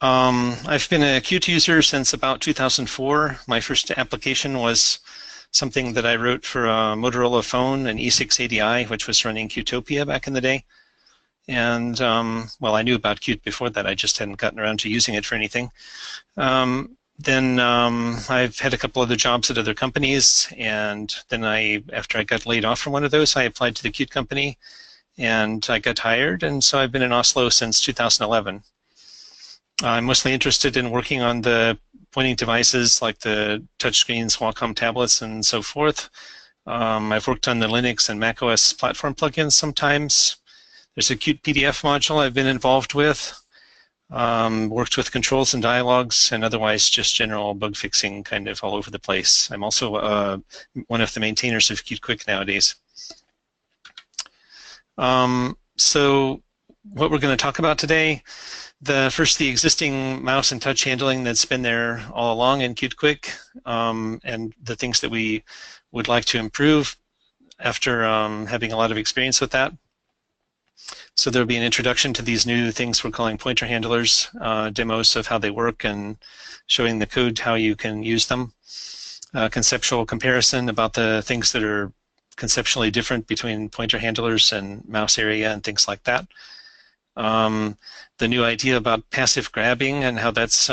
I've been a Qt user since about 2004. My first application was something that I wrote for a Motorola phone, an E680i, which was running Qtopia back in the day. And, well, I knew about Qt before that. I just hadn't gotten around to using it for anything. Then I've had a couple other jobs at other companies, and then after I got laid off from one of those, I applied to the Qt company, and I got hired, and so I've been in Oslo since 2011. I'm mostly interested in working on the pointing devices like the touchscreens, Qualcomm tablets, and so forth. I've worked on the Linux and macOS platform plugins sometimes. There's a Qt PDF module I've been involved with. Worked with controls and dialogues, and otherwise just general bug fixing kind of all over the place. I'm also one of the maintainers of QtQuick nowadays. So what we're going to talk about today, the existing mouse and touch handling that's been there all along in QtQuick, and the things that we would like to improve after having a lot of experience with that. So there'll be an introduction to these new things we're calling pointer handlers, demos of how they work and showing the code how you can use them. Conceptual comparison about the things that are conceptually different between pointer handlers and MouseArea and things like that. The new idea about passive grabbing and how that's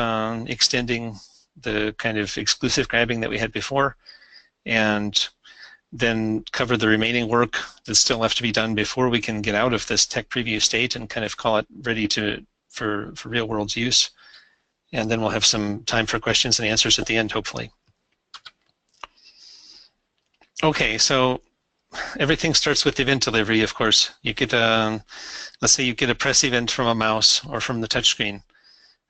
extending the kind of exclusive grabbing that we had before, and then cover the remaining work that's still left to be done before we can get out of this tech preview state and kind of call it ready for real world use. And then we'll have some time for questions and answers at the end, hopefully. Okay, so everything starts with event delivery, of course. You get let's say you get a press event from a mouse or from the touchscreen.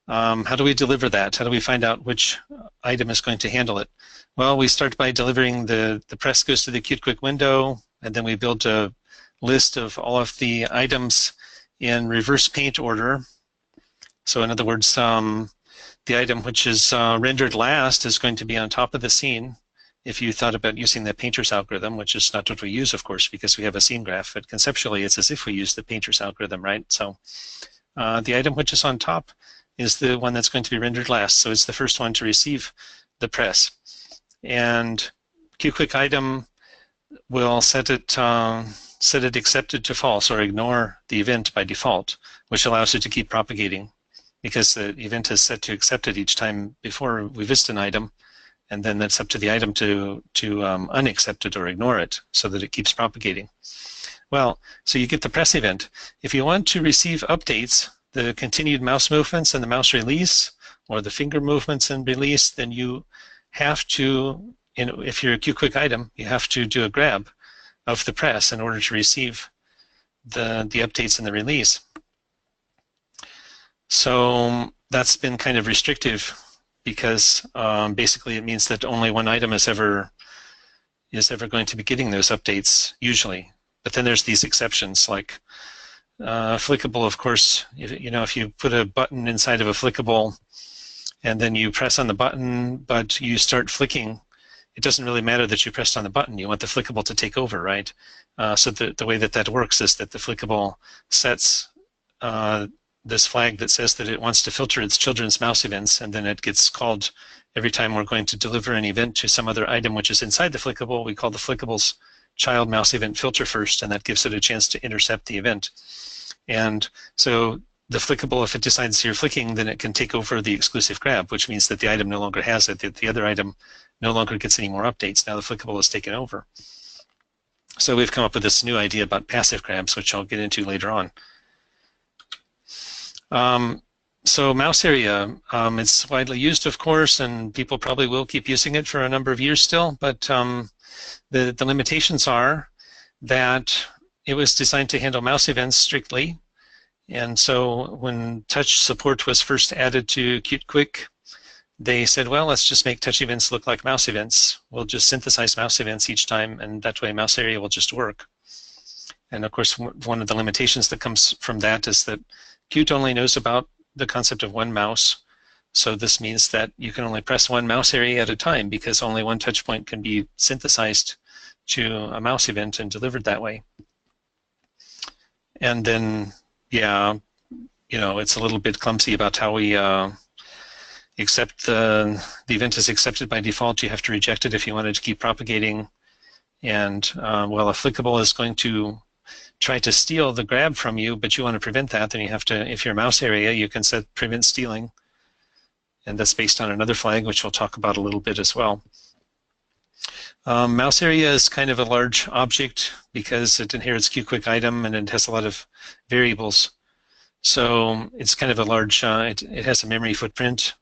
How do we deliver that? How do we find out which item is going to handle it? Well, we start by delivering the press goes to the QtQuick window, and then we build a list of all of the items in reverse paint order. So in other words, the item which is rendered last is going to be on top of the scene. If you thought about using the painter's algorithm, which is not what we use, of course, because we have a scene graph, but conceptually it's as if we use the painter's algorithm, right? So the item which is on top is the one that's going to be rendered last. So it's the first one to receive the press. And QtQuick item will set it accepted to false or ignore the event by default, which allows it to keep propagating because the event is set to accepted each time before we visit an item, and then that's up to the item to unaccept it or ignore it so that it keeps propagating. Well, so you get the press event. If you want to receive updates, the continued mouse movements and the mouse release, or the finger movements and release, then you have to, if you're a QtQuick item, you have to do a grab of the press in order to receive the updates and the release. So that's been kind of restrictive because basically it means that only one item is ever going to be getting those updates usually. But then there's these exceptions like Flickable, of course. If you put a button inside of a Flickable and then you press on the button, but you start flicking, it doesn't really matter that you pressed on the button. You want the Flickable to take over, right? So the way that works is that the Flickable sets this flag that says that it wants to filter its children's mouse events, and then it gets called every time we're going to deliver an event to some other item which is inside the Flickable. We call the Flickable's child mouse event filter first, and that gives it a chance to intercept the event. And so the Flickable, if it decides you're flicking, then it can take over the exclusive grab, which means that the item no longer has it. The other item no longer gets any more updates. Now the Flickable is taken over. So we've come up with this new idea about passive grabs, which I'll get into later on. So MouseArea, it's widely used, of course, and people probably will keep using it for a number of years still, but the limitations are that it was designed to handle mouse events strictly. And so when touch support was first added to QtQuick, they said, well, let's just make touch events look like mouse events. We'll just synthesize mouse events each time, and that way MouseArea will just work. And of course, one of the limitations that comes from that is that Qt only knows about the concept of one mouse. So this means that you can only press one mouse area at a time because only one touch point can be synthesized to a mouse event and delivered that way. And then, yeah, it's a little bit clumsy about how we accept the event is accepted by default. You have to reject it if you want it to keep propagating. And well, a Flickable is going to try to steal the grab from you, but you want to prevent that, then you have to, if you're MouseArea, you can set prevent stealing. And that's based on another flag, which we'll talk about a little bit as well. MouseArea is kind of a large object because it inherits QtQuick item and it has a lot of variables. So it's kind of a large, it has a memory footprint,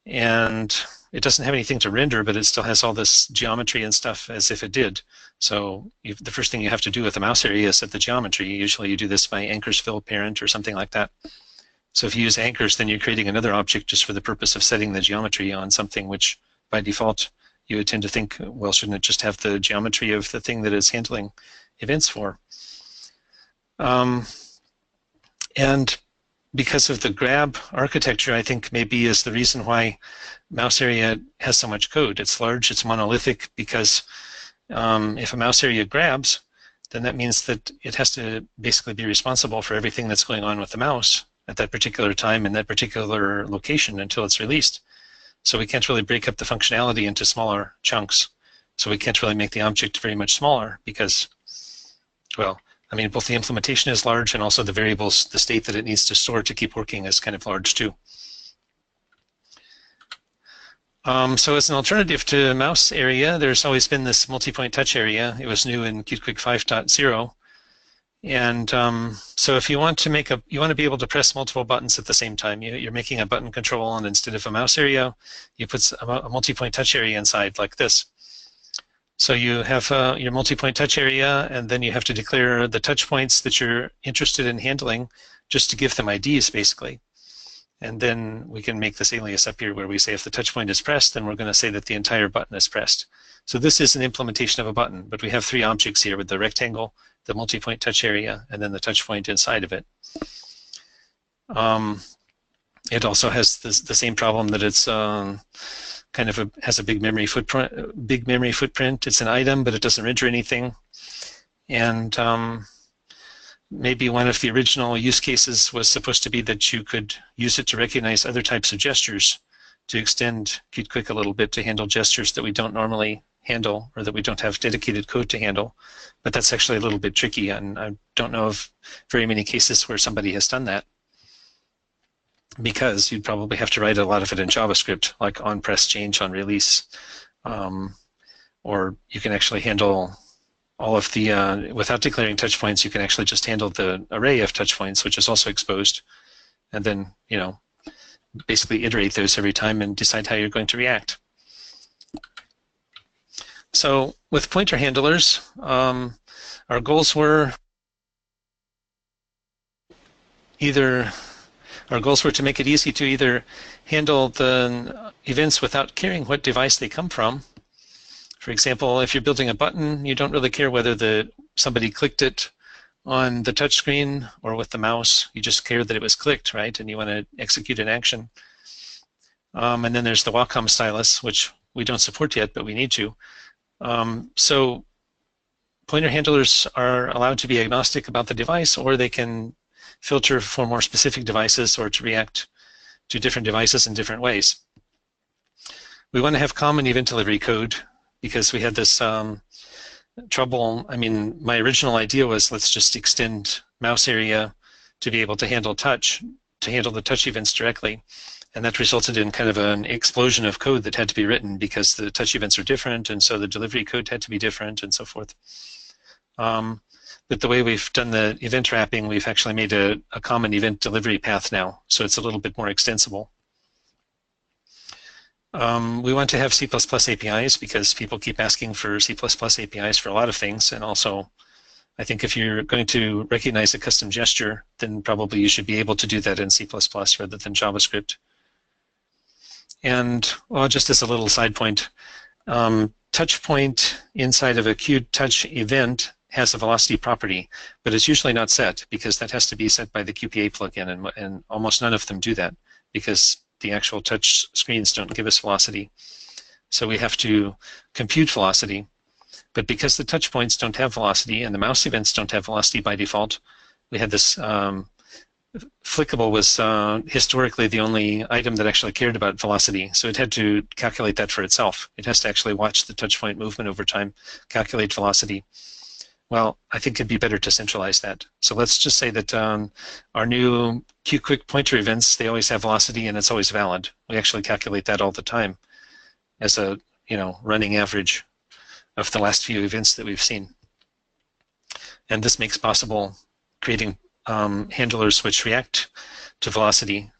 and it doesn't have anything to render, but it still has all this geometry and stuff as if it did. So the first thing you have to do with the MouseArea is set the geometry. Usually you do this by anchors fill parent or something like that. So if you use anchors, then you're creating another object just for the purpose of setting the geometry on something which by default you would tend to think, well, shouldn't it just have the geometry of the thing that it's handling events for? And because of the grab architecture, I think maybe is the reason why MouseArea has so much code. It's large, it's monolithic, because if a MouseArea grabs, then that means that it has to basically be responsible for everything that's going on with the mouse at that particular time in that particular location until it's released. So we can't really break up the functionality into smaller chunks. So we can't really make the object very much smaller because, well, I mean, both the implementation is large and also the variables, the state that it needs to store to keep working is kind of large too. So as an alternative to MouseArea, there's always been this MultiPointTouch Area. It was new in QtQuick 5.0. And so if you want to make you want to be able to press multiple buttons at the same time. You're making a button control, and instead of a MouseArea, you put a MultiPointTouch Area inside like this. So you have your MultiPointTouch Area, and then you have to declare the touch points that you're interested in handling just to give them IDs, basically. And then we can make this alias up here where we say if the touch point is pressed, then we're going to say that the entire button is pressed. So this is an implementation of a button, but we have three objects here with the rectangle, the MultiPointTouch Area, and then the touch point inside of it. It also has the same problem that it's kind of has a big memory footprint. It's an item, but it doesn't render anything. And maybe one of the original use cases was supposed to be that you could use it to recognize other types of gestures, to extend QtQuick a little bit to handle gestures that we don't normally handle or that we don't have dedicated code to handle. But that's actually a little bit tricky, and I don't know of very many cases where somebody has done that, because you'd probably have to write a lot of it in JavaScript, like on press, change, on release, or you can actually handle all of the, without declaring touch points, you can actually just handle the array of touch points, which is also exposed, and then, basically iterate those every time and decide how you're going to react. So with pointer handlers, our goals were to make it easy to either handle the events without caring what device they come from. For example, if you're building a button, you don't really care whether somebody clicked it on the touch screen or with the mouse. You just care that it was clicked, right? And you want to execute an action. And then there's the Wacom stylus, which we don't support yet, but we need to. So pointer handlers are allowed to be agnostic about the device, or they can filter for more specific devices or to react to different devices in different ways. We want to have common event delivery code because we had this trouble. I mean, my original idea was let's just extend MouseArea to be able to handle touch, to handle the touch events directly. And that resulted in kind of an explosion of code that had to be written because the touch events are different, and so the delivery code had to be different and so forth. But the way we've done the event wrapping, we've actually made a common event delivery path now, so it's a little bit more extensible. We want to have C++ APIs because people keep asking for C++ APIs for a lot of things, and also I think if you're going to recognize a custom gesture, then probably you should be able to do that in C++ rather than JavaScript. And well, just as a little side point, touch point inside of a QTouch event has a velocity property, but it's usually not set because that has to be set by the QPA plugin, and almost none of them do that because the actual touch screens don't give us velocity. So we have to compute velocity, but because the touch points don't have velocity and the mouse events don't have velocity by default, we had this Flickable was historically the only item that actually cared about velocity, so it had to calculate that for itself. It has to actually watch the touch point movement over time, calculate velocity. Well, I think it'd be better to centralize that. So let's just say that our new QTquick pointer events, they always have velocity and it's always valid. We actually calculate that all the time as a running average of the last few events that we've seen. And this makes possible creating handlers which react to velocity.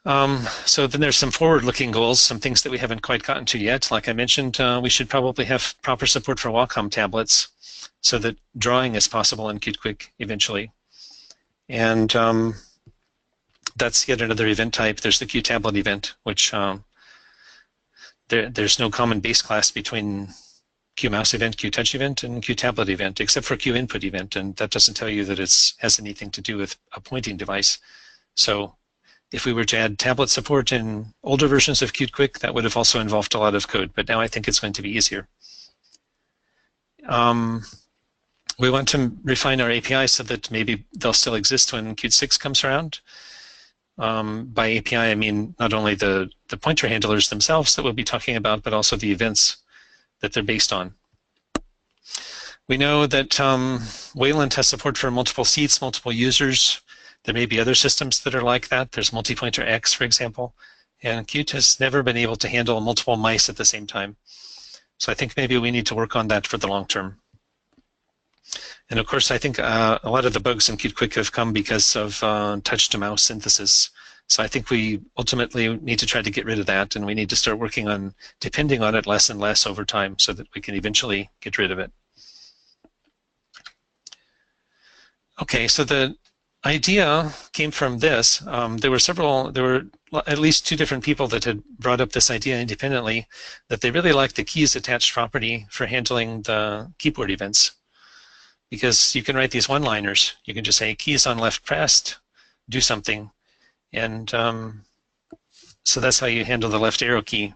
So then there's some forward-looking goals, some things that we haven't quite gotten to yet. Like I mentioned, we should probably have proper support for Wacom tablets so that drawing is possible in QtQuick eventually. And that's yet another event type. There's the QTablet event, which there's no common base class between QMouse event, QTouch event, and QTablet event, except for QInput event, and that doesn't tell you that it has anything to do with a pointing device. So if we were to add tablet support in older versions of QtQuick, that would have also involved a lot of code, but now I think it's going to be easier. We want to refine our APIs so that maybe they'll still exist when Qt 6 comes around. By API, I mean not only the pointer handlers themselves that we'll be talking about, but also the events that they're based on. We know that Wayland has support for multiple seats, multiple users. There may be other systems that are like that. There's MultiPointer X, for example, and Qt has never been able to handle multiple mice at the same time. So I think maybe we need to work on that for the long term. And of course, I think a lot of the bugs in QtQuick have come because of touch-to-mouse synthesis. So I think we ultimately need to try to get rid of that, and we need to start working on depending on it less and less over time so that we can eventually get rid of it. Okay, so the idea came from this. There were at least two different people that had brought up this idea independently, that they really like the keys attached property for handling the keyboard events. Because you can write these one-liners. You can just say keys on left pressed, do something. And so that's how you handle the left arrow key.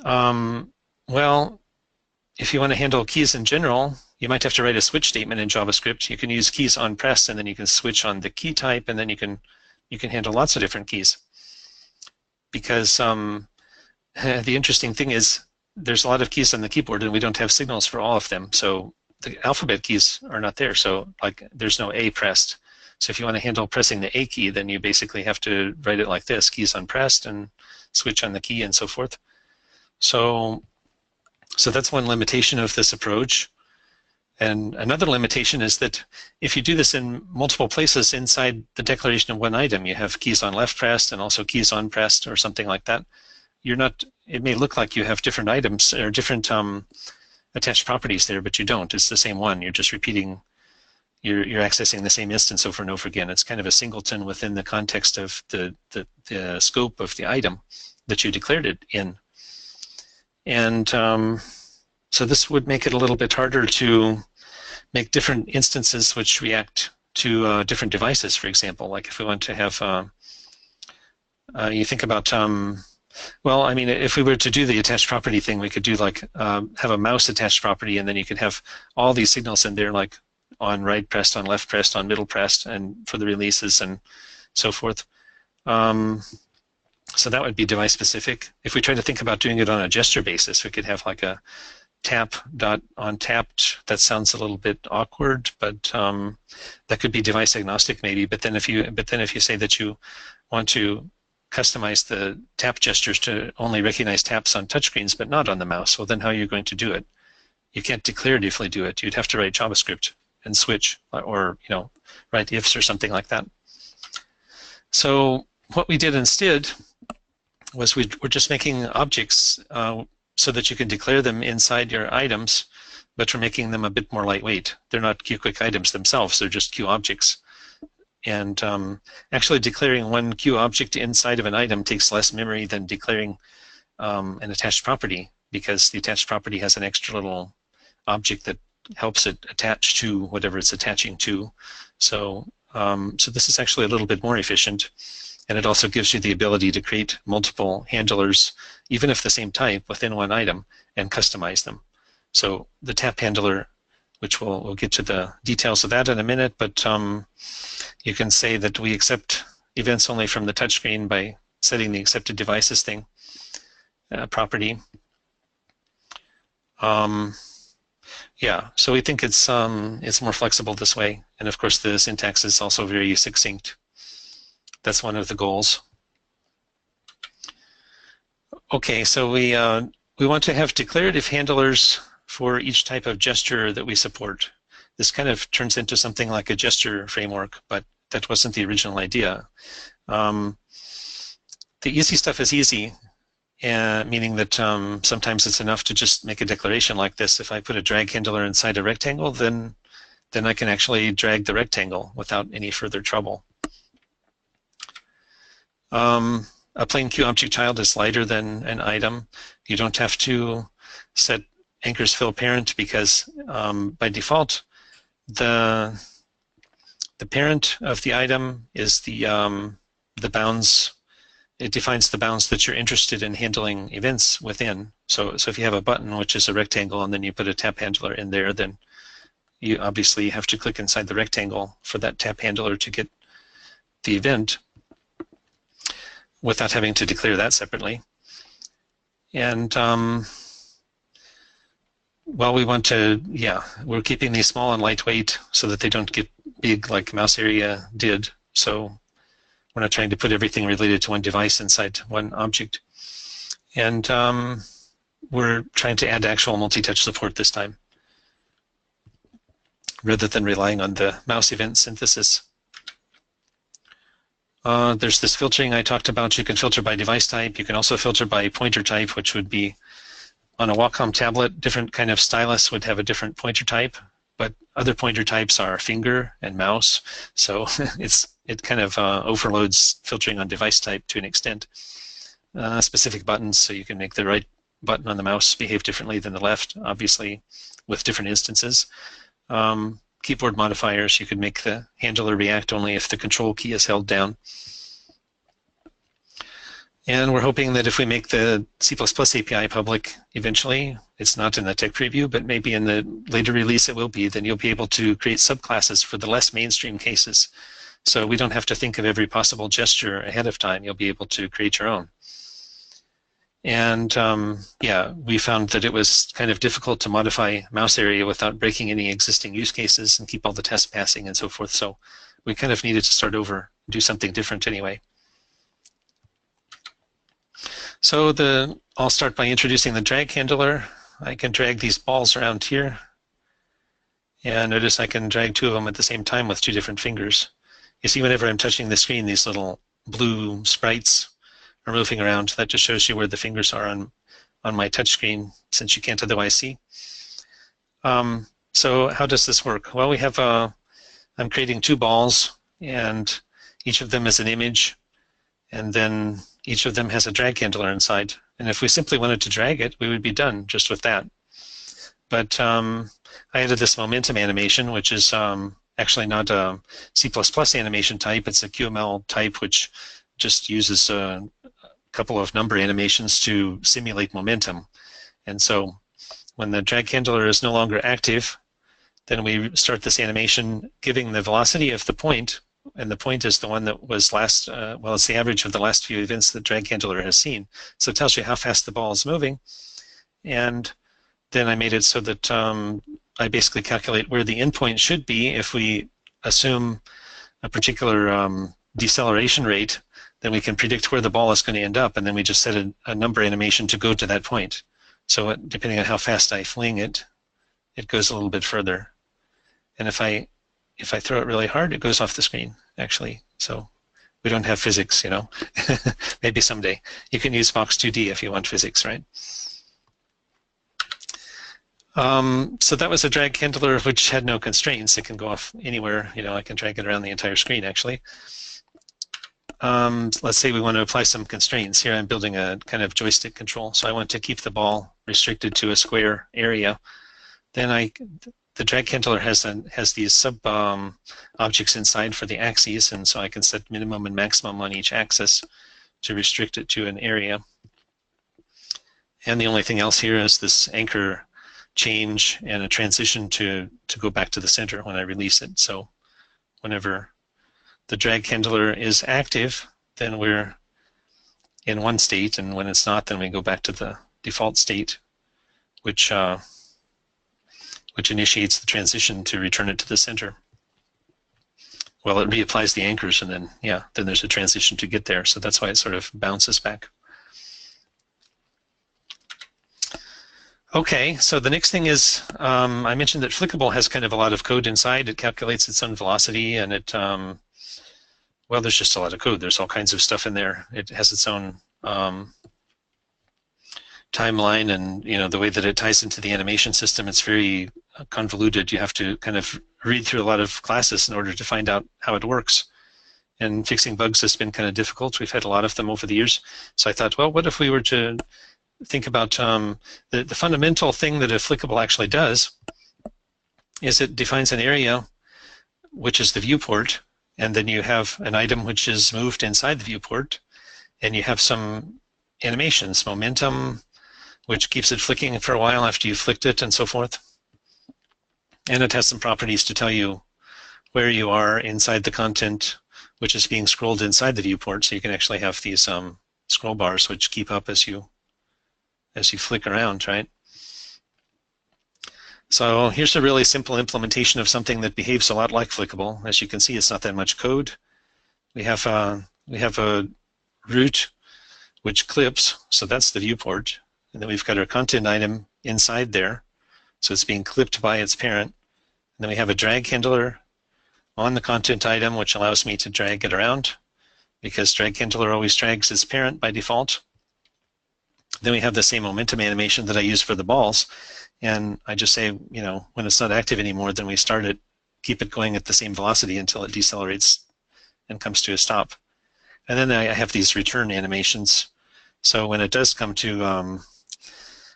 Well, if you want to handle keys in general, you might have to write a switch statement in JavaScript. You can use keys on press, and then you can switch on the key type, and then you can handle lots of different keys. Because the interesting thing is there's a lot of keys on the keyboard, and we don't have signals for all of them. So the alphabet keys are not there. So like there's no A pressed. So if you want to handle pressing the A key, then you basically have to write it like this: keys unpressed, and switch on the key, and so forth. So that's one limitation of this approach. And another limitation is that if you do this in multiple places inside the declaration of one item, you have keys on left pressed and also keys on pressed or something like that. It may look like you have different items or different attached properties there, but you don't. It's the same one. You're just repeating, you're accessing the same instance over and over again. It's kind of a singleton within the context of the scope of the item that you declared it in. And so this would make it a little bit harder to make different instances which react to different devices, for example. Like if we want to have, you think about, well, I mean, if we were to do the attached property thing, we could do like have a mouse attached property, and then you could have all these signals in there, like on right pressed, on left pressed, on middle pressed, and for the releases and so forth. So that would be device specific. If we try to think about doing it on a gesture basis, we could have like a tap dot on tapped. That sounds a little bit awkward, but that could be device agnostic maybe. But then if you say that you want to customize the tap gestures to only recognize taps on touchscreens but not on the mouse, well then how are you going to do it? You can't declaratively do it. You'd have to write JavaScript and switch, or write ifs or something like that. So what we did instead was we're just making objects so that you can declare them inside your items, but we're making them a bit more lightweight. They're not QTquick items themselves, they're just Q objects. And actually declaring one Q object inside of an item takes less memory than declaring an attached property, because the attached property has an extra little object that helps it attach to whatever it's attaching to. So this is actually a little bit more efficient. And it also gives you the ability to create multiple handlers, even if the same type, within one item, and customize them. So the TapHandler which we'll get to the details of that in a minute, but you can say that we accept events only from the touchscreen by setting the accepted devices thing property. Yeah, so we think it's more flexible this way, and of course the syntax is also very succinct. That's one of the goals. Okay, so we want to have declarative handlers for each type of gesture that we support. This kind of turns into something like a gesture framework, but that wasn't the original idea. The easy stuff is easy, meaning that sometimes it's enough to just make a declaration like this. If I put a drag handler inside a rectangle, then I can actually drag the rectangle without any further trouble. A plain QObject child is lighter than an item. You don't have to set anchors fill parent because by default the parent of the item is the bounds. It defines the bounds that you're interested in handling events within. So if you have a button which is a rectangle and then you put a tap handler in there, then you obviously have to click inside the rectangle for that tap handler to get the event without having to declare that separately. And well, we want to, we're keeping these small and lightweight so that they don't get big like MouseArea did. So we're not trying to put everything related to one device inside one object. And we're trying to add actual multi-touch support this time, rather than relying on the mouse event synthesis. There's this filtering I talked about. You can filter by device type. You can also filter by pointer type, which would be on a Wacom tablet. Different kind of stylus would have a different pointer type, but other pointer types are finger and mouse. So it kind of overloads filtering on device type to an extent. Specific buttons, so you can make the right button on the mouse behave differently than the left, obviously, with different instances. Keyboard modifiers, you could make the handler react only if the control key is held down. And we're hoping that if we make the C++ API public eventually, it's not in the tech preview, but maybe in the later release it will be, then you'll be able to create subclasses for the less mainstream cases. So we don't have to think of every possible gesture ahead of time. You'll be able to create your own. And yeah, we found that it was kind of difficult to modify MouseArea without breaking any existing use cases and keep all the tests passing and so forth. So we kind of needed to start over, do something different anyway. So I'll start by introducing the drag handler. I can drag these balls around here. And notice I can drag two of them at the same time with two different fingers. You see, whenever I'm touching the screen, these little blue sprites are moving around. That just shows you where the fingers are on my touch screen, since you can't otherwise see. So how does this work? Well, we have I'm creating two balls, and each of them is an image, and then each of them has a drag handler inside. And if we simply wanted to drag it, we would be done just with that. But I added this momentum animation, which is actually not a C++ animation type. It's a QML type, which just uses a couple of number animations to simulate momentum. And so when the drag handler is no longer active, then we start this animation giving the velocity of the point, and the point is the one that was last, well, it's the average of the last few events that drag handler has seen. So it tells you how fast the ball is moving. And then I made it so that I basically calculate where the endpoint should be. If we assume a particular deceleration rate, then we can predict where the ball is going to end up, and then we just set a number animation to go to that point. So depending on how fast I fling it, it goes a little bit further. And if I throw it really hard, it goes off the screen, actually. So we don't have physics, you know. Maybe someday. You can use Box 2D if you want physics, right? So that was a drag handler which had no constraints. It can go off anywhere. You know, I can drag it around the entire screen, actually. Let's say we want to apply some constraints. Here I'm building a kind of joystick control. So I want to keep the ball restricted to a square area. Then the drag handler has these sub objects inside for the axes, and so I can set minimum and maximum on each axis to restrict it to an area. And the only thing else here is this anchor change and a transition to go back to the center when I release it. So whenever the drag handler is active, then we're in one state, and when it's not, then we go back to the default state, which initiates the transition to return it to the center. Well, it reapplies the anchors, and then, yeah, then there's a transition to get there. So that's why it sort of bounces back. Okay, so the next thing is, I mentioned that Flickable has kind of a lot of code inside. It calculates its own velocity, and it, well, there's just a lot of code. There's all kinds of stuff in there. It has its own timeline, and the way that it ties into the animation system, it's very convoluted. You have to kind of read through a lot of classes in order to find out how it works. And fixing bugs has been kind of difficult. We've had a lot of them over the years. So I thought, well, what if we were to think about the fundamental thing that a Flickable actually does is it defines an area, which is the viewport, and then you have an item which is moved inside the viewport, and you have some animations, momentum, which keeps it flicking for a while after you flicked it, and so forth. And it has some properties to tell you where you are inside the content, which is being scrolled inside the viewport, so you can actually have these scroll bars which keep up as you flick around, right? So here's a really simple implementation of something that behaves a lot like Flickable. As you can see, it's not that much code. We have a root which clips, so that's the viewport, and then we've got our content item inside there, so it's being clipped by its parent. And then we have a drag handler on the content item, which allows me to drag it around, because drag handler always drags its parent by default. Then we have the same momentum animation that I use for the balls, and I just say, when it's not active anymore, then we start it, keep it going at the same velocity until it decelerates and comes to a stop. And then I have these return animations. So when it does come to,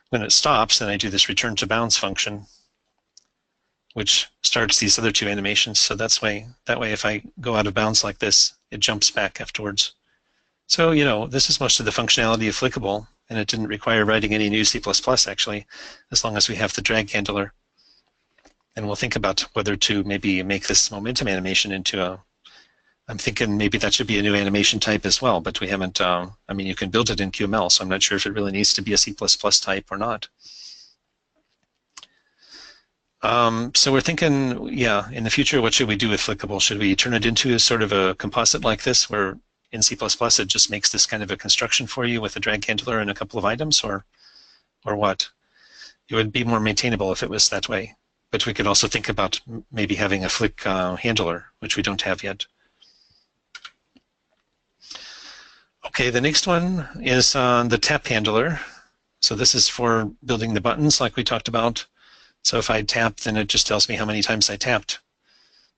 when it stops, then I do this return to bounds function, which starts these other two animations. So that way if I go out of bounds like this, it jumps back afterwards. So, this is most of the functionality of Flickable, and it didn't require writing any new C++ actually, as long as we have the drag handler. And we'll think about whether to maybe make this momentum animation into a, I'm thinking maybe that should be a new animation type as well, but we haven't, I mean, you can build it in QML, so I'm not sure if it really needs to be a C++ type or not. So we're thinking, yeah, in the future, what should we do with Flickable? Should we turn it into sort of a composite like this, where in C++ it just makes this kind of a construction for you with a drag handler and a couple of items, or what? It would be more maintainable if it was that way. But we could also think about maybe having a flick handler, which we don't have yet. Okay, the next one is the TapHandler. So this is for building the buttons like we talked about. So if I tap, then it just tells me how many times I tapped.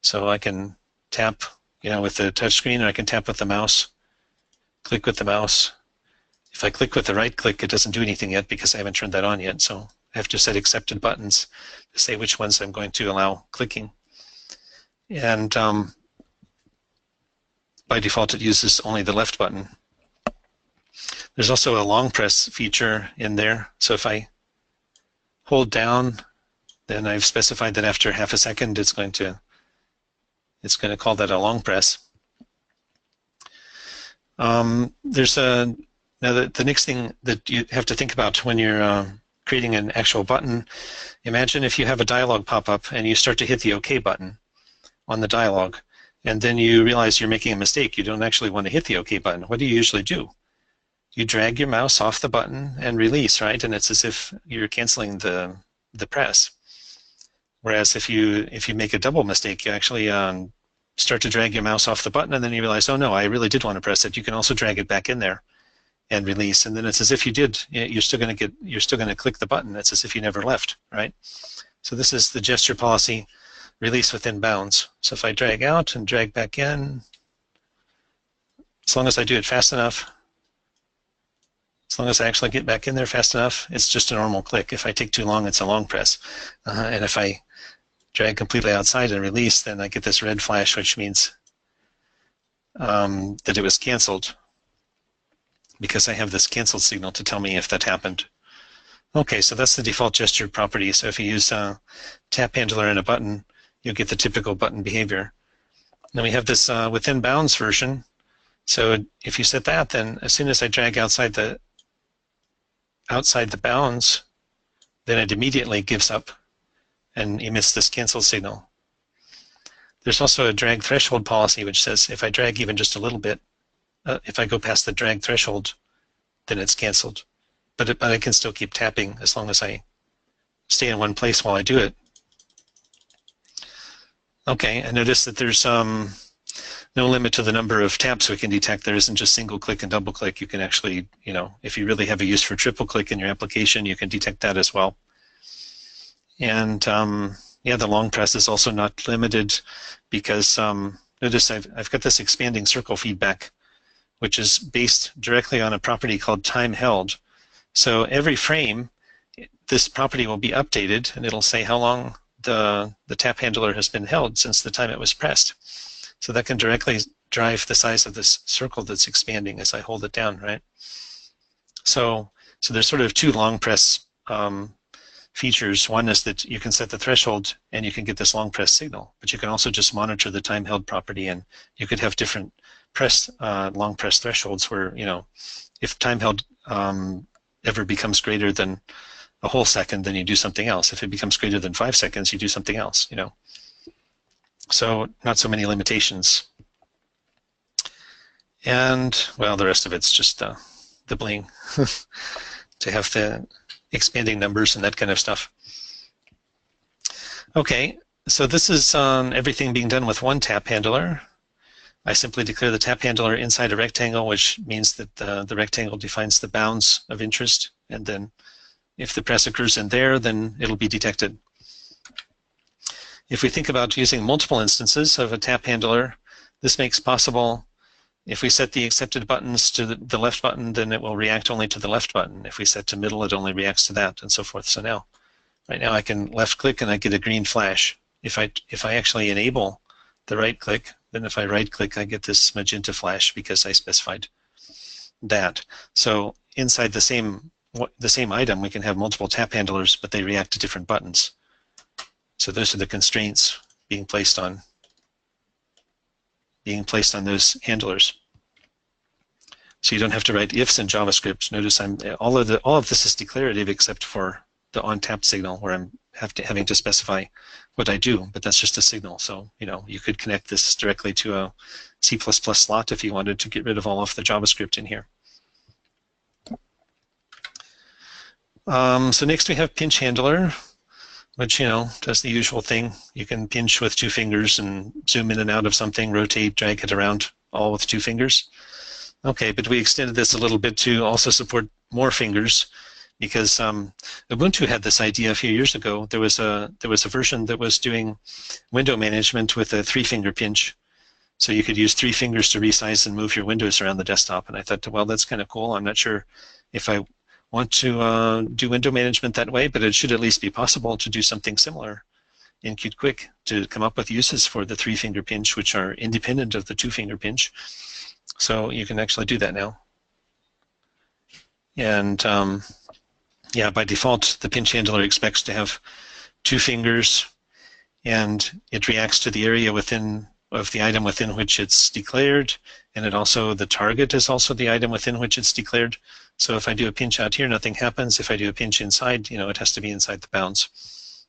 So I can tap, with the touch screen, or I can tap with the mouse, click with the mouse. If I click with the right click, it doesn't do anything yet because I haven't turned that on yet. So I have to set accepted buttons to say which ones I'm going to allow clicking. And by default, it uses only the left button. There's also a long press feature in there. So if I hold down, then I've specified that after half a second, it's going to call that a long press. There's now the next thing that you have to think about when you're creating an actual button. Imagine if you have a dialog pop up and you start to hit the OK button on the dialog, and then you realize you're making a mistake. You don't actually want to hit the OK button. What do you usually do? You drag your mouse off the button and release, right? And it's as if you're canceling the press. Whereas if you make a double mistake, you actually start to drag your mouse off the button, and then you realize, oh no, I really did want to press it. You can also drag it back in there and release, and then it's as if you did. You're still going to click the button. It's as if you never left, right? So this is the gesture policy, release within bounds. So if I drag out and drag back in, as long as I do it fast enough, as long as I actually get back in there fast enough, it's just a normal click. If I take too long, it's a long press. And if I drag completely outside and release, then I get this red flash, which means that it was canceled, because I have this canceled signal to tell me if that happened. Okay, so that's the default gesture property. So if you use TapHandler and a button, you'll get the typical button behavior. Then we have this within bounds version. So if you set that, then as soon as I drag outside the bounds, then it immediately gives up and emits this cancel signal. There's also a drag threshold policy which says if I drag even just a little bit, if I go past the drag threshold, then it's canceled. But I can still keep tapping as long as I stay in one place while I do it. Okay, and notice that there's no limit to the number of taps we can detect. There isn't just single click and double click. You can actually, if you really have a use for triple click in your application, you can detect that as well. And yeah, the long press is also not limited because notice I've got this expanding circle feedback, which is based directly on a property called time held. So every frame, this property will be updated, and it'll say how long the tap handler has been held since the time it was pressed. So that can directly drive the size of this circle that's expanding as I hold it down, right? So there's sort of two long press features. One is that you can set the threshold and you can get this long press signal, but you can also just monitor the time held property, and you could have different long press thresholds where, if time held ever becomes greater than a whole second, then you do something else. If it becomes greater than 5 seconds, you do something else, So not so many limitations. And, well, the rest of it's just the bling to have the expanding numbers and that kind of stuff. Okay, so this is everything being done with one tap handler. I simply declare the tap handler inside a rectangle, which means that the rectangle defines the bounds of interest, and then if the press occurs in there, then it'll be detected. If we think about using multiple instances of a tap handler, this makes possible if we set the accepted buttons to the left button, then it will react only to the left button. If we set to middle, it only reacts to that, and so forth. So now, right now I can left click and I get a green flash. If I actually enable the right click, then if I right click, I get this magenta flash because I specified that. So inside the same item, we can have multiple tap handlers, but they react to different buttons. So those are the constraints being placed on those handlers. So you don't have to write ifs in JavaScript. Notice all of this is declarative except for the on tap signal where I'm having to specify what I do, but that's just a signal. So you could connect this directly to a C++ slot if you wanted to get rid of all of the JavaScript in here. So next we have PinchHandler, which does the usual thing. You can pinch with 2 fingers and zoom in and out of something, rotate, drag it around, all with 2 fingers. Okay, but we extended this a little bit to also support more fingers, because Ubuntu had this idea a few years ago. There was a version that was doing window management with a 3-finger pinch, so you could use 3 fingers to resize and move your windows around the desktop. And I thought, well, that's kind of cool. I'm not sure if I want to do window management that way, but it should at least be possible to do something similar in QtQuick to come up with uses for the 3-finger pinch, which are independent of the 2-finger pinch. So you can actually do that now. And yeah, by default, the pinch handler expects to have 2 fingers, and it reacts to the area of the item within which it's declared, and the target is also the item within which it's declared. So if I do a pinch out here, nothing happens. If I do a pinch inside, it has to be inside the bounds.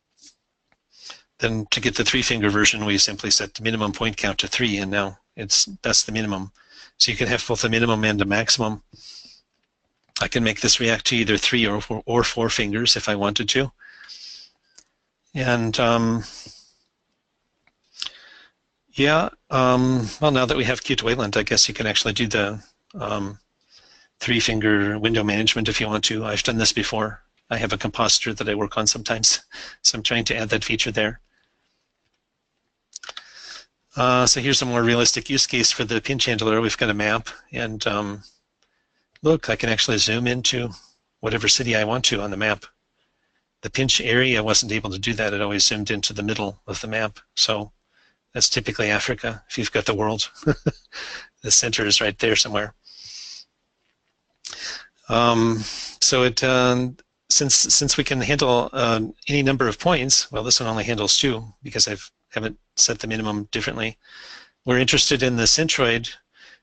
Then to get the 3-finger version, we simply set the minimum point count to 3, and now that's the minimum. So you can have both a minimum and a maximum. I can make this react to either 3 or 4 fingers if I wanted to. And yeah, well, now that we have QtQuick, I guess you can actually do the 3-finger window management if you want to. I've done this before. I have a compositor that I work on sometimes, so I'm trying to add that feature there. So here's a more realistic use case for the pinch handler. We've got a map, and look, I can actually zoom into whatever city I want to on the map. The pinch area wasn't able to do that. It always zoomed into the middle of the map. So that's typically Africa, if you've got the world. The center is right there somewhere. So since we can handle any number of points, well, this one only handles 2 because I haven't set the minimum differently. We're interested in the centroid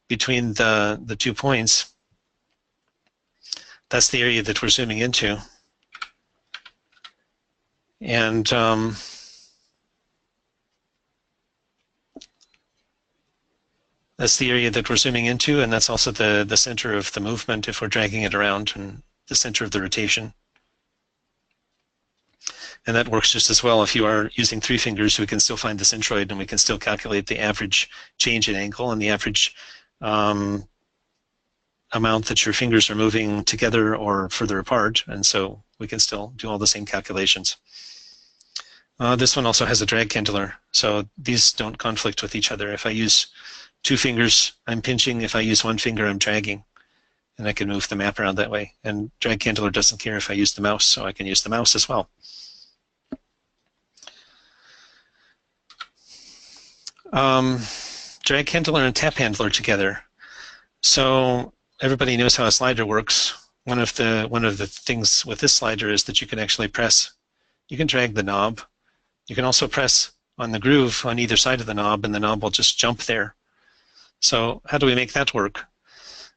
between the 2 points. That's the area that we're zooming into. And that's the area that we're zooming into, and that's also the center of the movement if we're dragging it around, and the center of the rotation. And that works just as well if you are using 3 fingers. We can still find the centroid, and we can still calculate the average change in angle and the average amount that your fingers are moving together or further apart, and so we can still do all the same calculations. This one also has a drag handler, so these don't conflict with each other. If I use 2 fingers, I'm pinching. If I use 1 finger, I'm dragging, and I can move the map around that way. And DragHandler doesn't care if I use the mouse, so I can use the mouse as well. DragHandler and TapHandler together. So everybody knows how a slider works. One of the things with this slider is that you can actually press. You can drag the knob. You can also press on the groove on either side of the knob, and the knob will just jump there. So how do we make that work?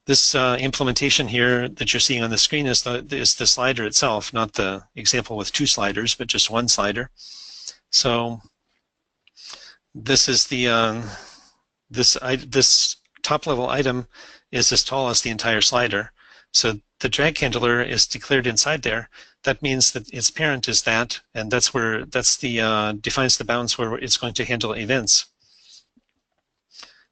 This implementation here that you're seeing on the screen is the slider itself, not the example with 2 sliders, but just 1 slider. So this is the this top level item is as tall as the entire slider. So the drag handler is declared inside there. That means that its parent is that, and that's the defines the bounds where it's going to handle events.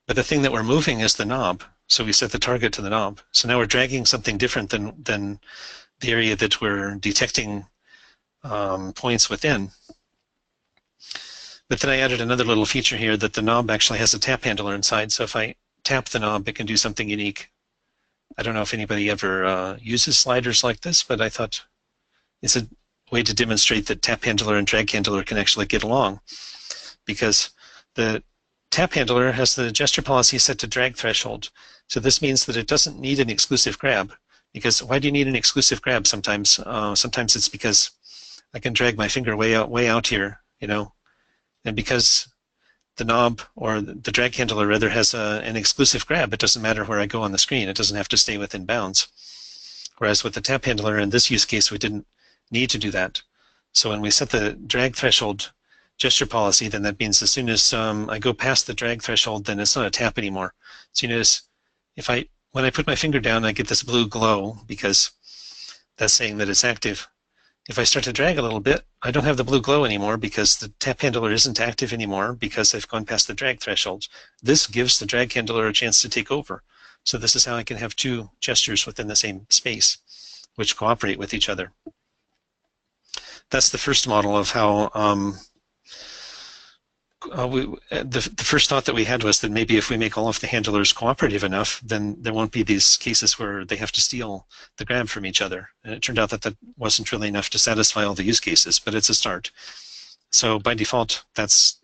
But the thing that we're moving is the knob. So we set the target to the knob. So now we're dragging something different than the area that we're detecting points within. But then I added another little feature here that the knob actually has a tap handler inside. So if I tap the knob, it can do something unique. I don't know if anybody ever uses sliders like this, but I thought it's a way to demonstrate that TapHandler and DragHandler can actually get along, because the TapHandler has the gesture policy set to drag threshold. So this means that it doesn't need an exclusive grab. Because why do you need an exclusive grab sometimes? Sometimes it's because I can drag my finger way out here, you know, and because the knob, or the drag handler rather, has an exclusive grab, it doesn't matter where I go on the screen. It doesn't have to stay within bounds. Whereas with the tap handler in this use case, we didn't need to do that. So when we set the drag threshold gesture policy, then that means as soon as I go past the drag threshold, then it's not a tap anymore. So you notice when I put my finger down, I get this blue glow because that's saying that it's active. If I start to drag a little bit, I don't have the blue glow anymore because the tap handler isn't active anymore because I've gone past the drag threshold. This gives the drag handler a chance to take over. So this is how I can have 2 gestures within the same space, which cooperate with each other. That's the first model of how the first thought that we had was that maybe if we make all of the handlers cooperative enough, then there won't be these cases where they have to steal the grab from each other. And it turned out that that wasn't really enough to satisfy all the use cases, but it's a start. So by default, that's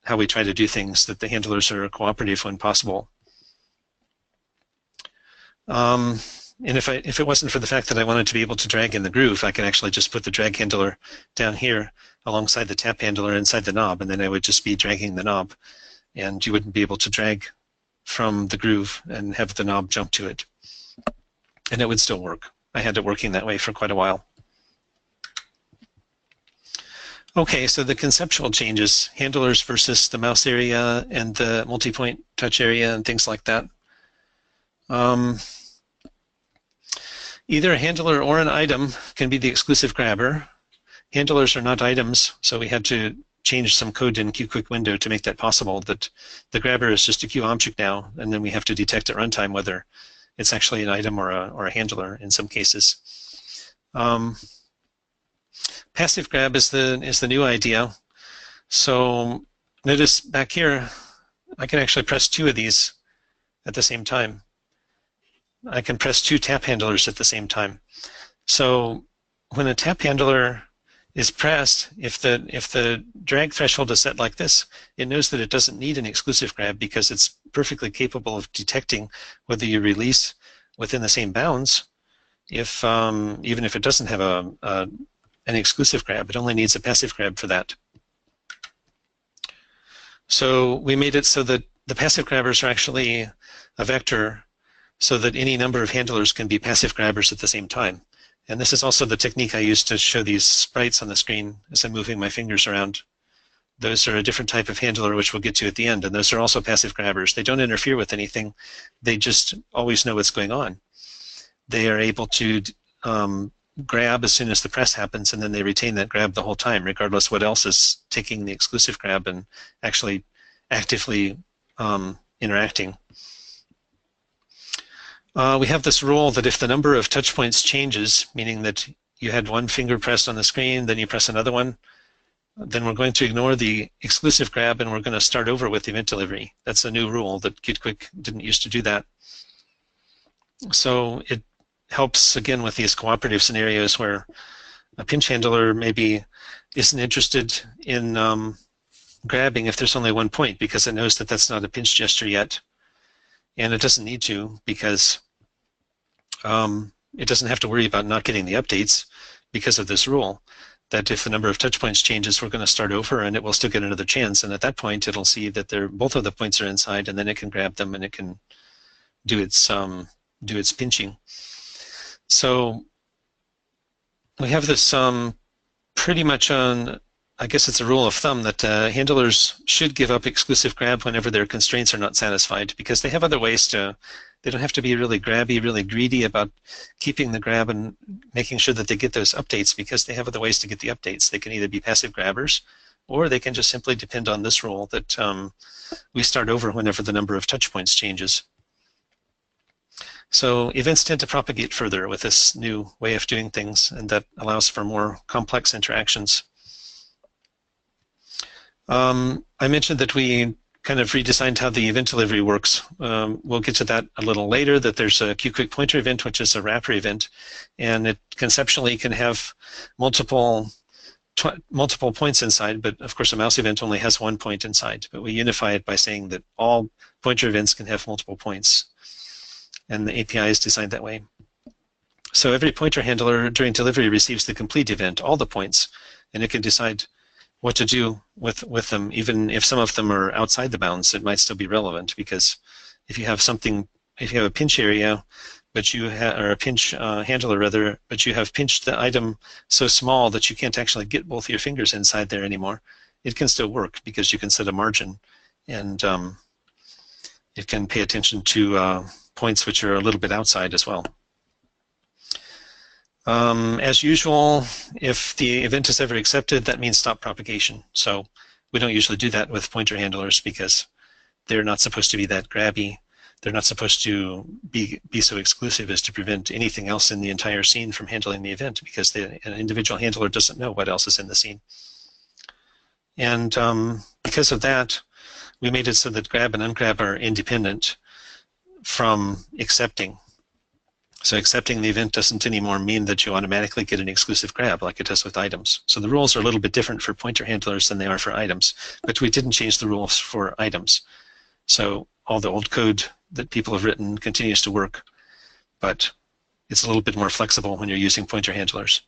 how we try to do things, that the handlers are cooperative when possible. And if it wasn't for the fact that I wanted to be able to drag in the groove, I can actually just put the drag handler down here alongside the tap handler inside the knob, and then I would just be dragging the knob, and you wouldn't be able to drag from the groove and have the knob jump to it. And it would still work. I had it working that way for quite a while. Okay, so the conceptual changes, handlers versus the MouseArea and the MultiPointTouch Area and things like that. Either a handler or an item can be the exclusive grabber. Handlers are not items, so we had to change some code in QtQuick window to make that possible, that the grabber is just a Q object now, and then we have to detect at runtime whether it's actually an item or a handler in some cases. Passive grab is the new idea. So notice back here, I can actually press 2 of these at the same time. I can press 2 tap handlers at the same time. So when a tap handler is pressed, if the drag threshold is set like this, it knows that it doesn't need an exclusive grab because it's perfectly capable of detecting whether you release within the same bounds if even if it doesn't have an exclusive grab. It only needs a passive grab for that. So we made it so that the passive grabbers are actually a vector, so that any number of handlers can be passive grabbers at the same time. And this is also the technique I use to show these sprites on the screen as I'm moving my fingers around. Those are a different type of handler, which we'll get to at the end, and those are also passive grabbers. They don't interfere with anything. They just always know what's going on. They are able to grab as soon as the press happens, and then they retain that grab the whole time, regardless what else is taking the exclusive grab and actually actively interacting. We have this rule that if the number of touch points changes, meaning that you had one finger pressed on the screen, then you press another one, then we're going to ignore the exclusive grab and we're going to start over with event delivery. That's a new rule that QtQuick didn't used to do that. So it helps, again, with these cooperative scenarios where a pinch handler maybe isn't interested in grabbing if there's only one point, because it knows that that's not a pinch gesture yet. And it doesn't need to, because it doesn't have to worry about not getting the updates because of this rule, that if the number of touch points changes, we're going to start over and it will still get another chance. And at that point, it'll see that both of the points are inside, and then it can grab them and it can do its pinching. So we have this pretty much on, I guess it's a rule of thumb that handlers should give up exclusive grab whenever their constraints are not satisfied, because they have other ways to, they don't have to be really grabby, really greedy about keeping the grab and making sure that they get those updates, because they have other ways to get the updates. They can either be passive grabbers, or they can just simply depend on this rule that we start over whenever the number of touch points changes. So events tend to propagate further with this new way of doing things, and that allows for more complex interactions. I mentioned that we kind of redesigned how the event delivery works. We'll get to that a little later, that there's a QTquick pointer event, which is a wrapper event, and it conceptually can have multiple points inside, but of course a mouse event only has one point inside. But we unify it by saying that all pointer events can have multiple points, and the API is designed that way. So every pointer handler during delivery receives the complete event, all the points, and it can decide what to do with them. Even if some of them are outside the bounds, it might still be relevant, because if you have something, if you have a pinch area, but you or a pinch handler rather, but you have pinched the item so small that you can't actually get both your fingers inside there anymore, it can still work because you can set a margin, and it can pay attention to points which are a little bit outside as well. As usual, if the event is ever accepted, that means stop propagation. So we don't usually do that with pointer handlers because they're not supposed to be that grabby. They're not supposed to be so exclusive as to prevent anything else in the entire scene from handling the event, because an individual handler doesn't know what else is in the scene. And because of that, we made it so that grab and ungrab are independent from accepting. So accepting the event doesn't anymore mean that you automatically get an exclusive grab like it does with items. So the rules are a little bit different for pointer handlers than they are for items, but we didn't change the rules for items. So all the old code that people have written continues to work, but it's a little bit more flexible when you're using pointer handlers.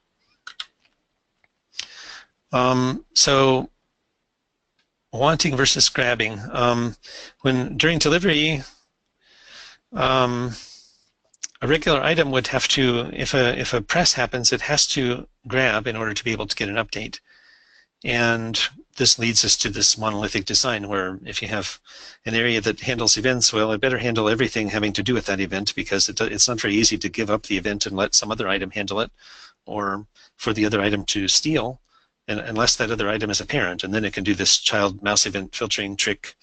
So wanting versus grabbing. During delivery, a regular item would have to, if a press happens, it has to grab in order to be able to get an update. And this leads us to this monolithic design where if you have an area that handles events, well, it better handle everything having to do with that event, because it's not very easy to give up the event and let some other item handle it, or for the other item to steal, unless that other item is a parent, and then it can do this child mouse event filtering trick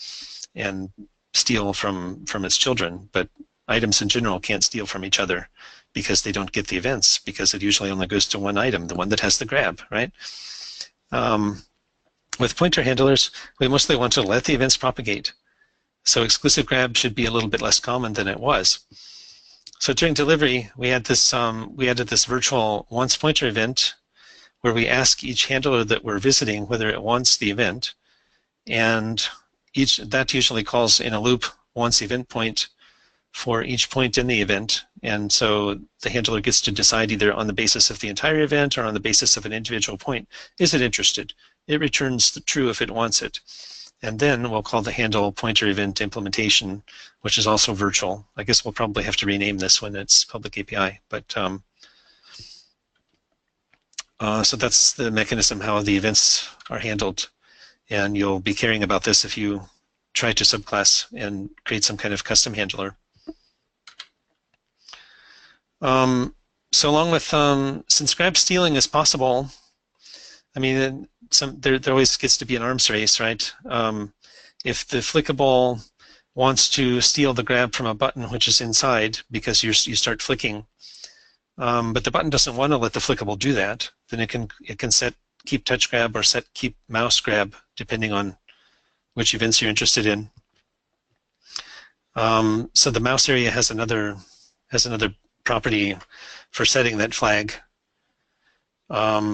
and steal from its children. But items in general can't steal from each other because they don't get the events, because it usually only goes to one item, the one that has the grab, right? With pointer handlers, we mostly want to let the events propagate. So exclusive grab should be a little bit less common than it was. So during delivery, we had this we added this virtual once pointer event where we ask each handler that we're visiting whether it wants the event, and that usually calls in a loop once event point for each point in the event, and so the handler gets to decide either on the basis of the entire event or on the basis of an individual point. Is it interested? It returns the true if it wants it. And then we'll call the handle pointer event implementation, which is also virtual. I guess we'll probably have to rename this when it's public API, but so that's the mechanism how the events are handled, and you'll be caring about this if you try to subclass and create some kind of custom handler. So along with, since grab stealing is possible, I mean, there always gets to be an arms race, right? If the Flickable wants to steal the grab from a button which is inside because you start flicking, but the button doesn't want to let the Flickable do that, then it can set keep touch grab or set keep mouse grab depending on which events you're interested in. So the MouseArea has another property for setting that flag. But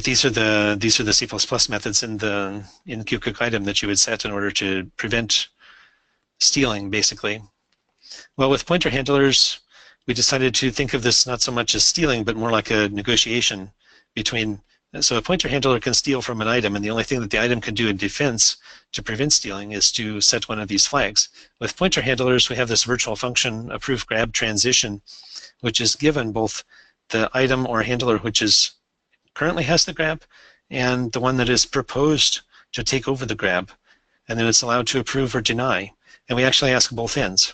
these are the C++ methods in QtQuick item that you would set in order to prevent stealing, basically. Well, with pointer handlers, we decided to think of this not so much as stealing, but more like a negotiation between. So a pointer handler can steal from an item, and the only thing that the item can do in defense to prevent stealing is to set one of these flags. With pointer handlers, we have this virtual function, approve grab transition, which is given both the item or handler which is currently has the grab and the one that is proposed to take over the grab, and then it's allowed to approve or deny. And we actually ask both ends.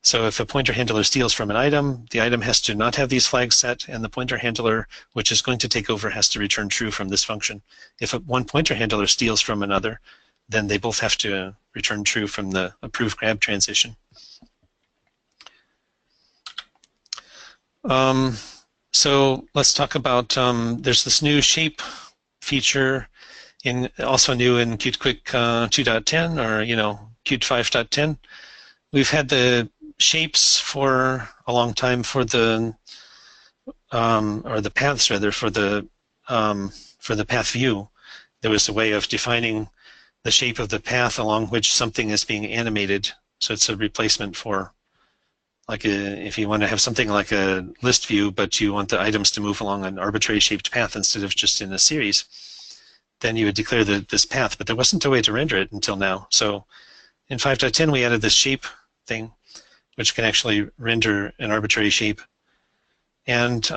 So if a pointer handler steals from an item, the item has to not have these flags set, and the pointer handler, which is going to take over, has to return true from this function. If one pointer handler steals from another, then they both have to return true from the approve grab transition. So let's talk about, there's this new shape feature, also new in QtQuick 2.10 or Qt 5.10. We've had the shapes for a long time for the or the paths rather for the path view. There was a way of defining the shape of the path along which something is being animated. So it's a replacement for, like, if you want to have something like a list view, but you want the items to move along an arbitrary shaped path instead of just in a series, then you would declare this path. But there wasn't a way to render it until now. So in 5.10 we added this shape thing, which can actually render an arbitrary shape. And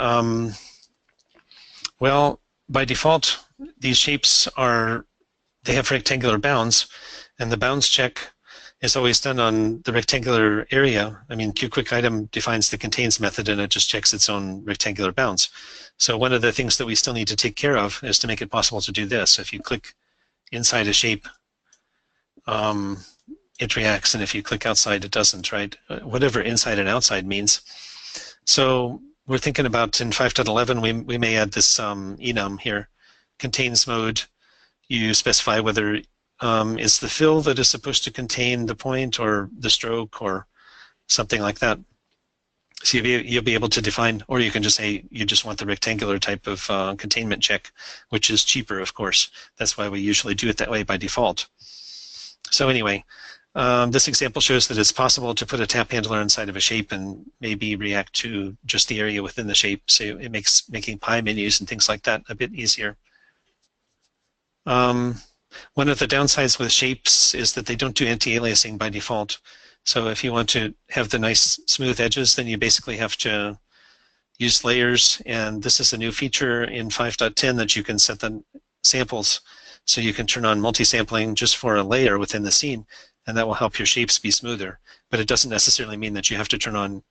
well, by default, these shapes they have rectangular bounds, and the bounds check is always done on the rectangular area. I mean, QtQuick item defines the contains method, and it just checks its own rectangular bounds. So one of the things that we still need to take care of is to make it possible to do this. If you click inside a shape, it reacts, and if you click outside, it doesn't, right? Whatever inside and outside means. So we're thinking about in 5.11, we may add this enum here, contains mode. You specify whether is the fill that is supposed to contain the point or the stroke or something like that. So you'll be able to define, or you can just say you just want the rectangular type of containment check, which is cheaper, of course. That's why we usually do it that way by default. So anyway, this example shows that it's possible to put a tap handler inside of a shape and maybe react to just the area within the shape. So it makes making pie menus and things like that a bit easier. One of the downsides with shapes is that they don't do anti-aliasing by default. So if you want to have the nice smooth edges, then you basically have to use layers. And this is a new feature in 5.10 that you can set the samples. So you can turn on multi-sampling just for a layer within the scene, and that will help your shapes be smoother. But it doesn't necessarily mean that you have to turn on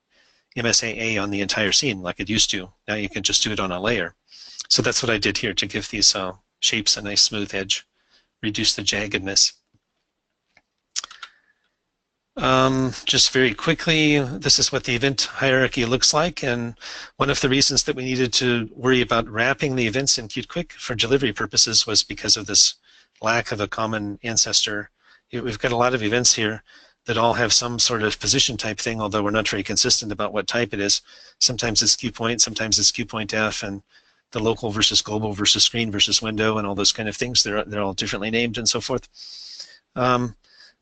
MSAA on the entire scene like it used to. Now you can just do it on a layer. So that's what I did here to give these shapes a nice smooth edge, reduce the jaggedness. Just very quickly, this is what the event hierarchy looks like, and one of the reasons that we needed to worry about wrapping the events in QtQuick for delivery purposes was because of this lack of a common ancestor. We've got a lot of events here that all have some sort of position type thing, although we're not very consistent about what type it is. Sometimes it's QPoint, sometimes it's QPointF, and the local versus global versus screen versus window and all those kind of things. They're all differently named and so forth.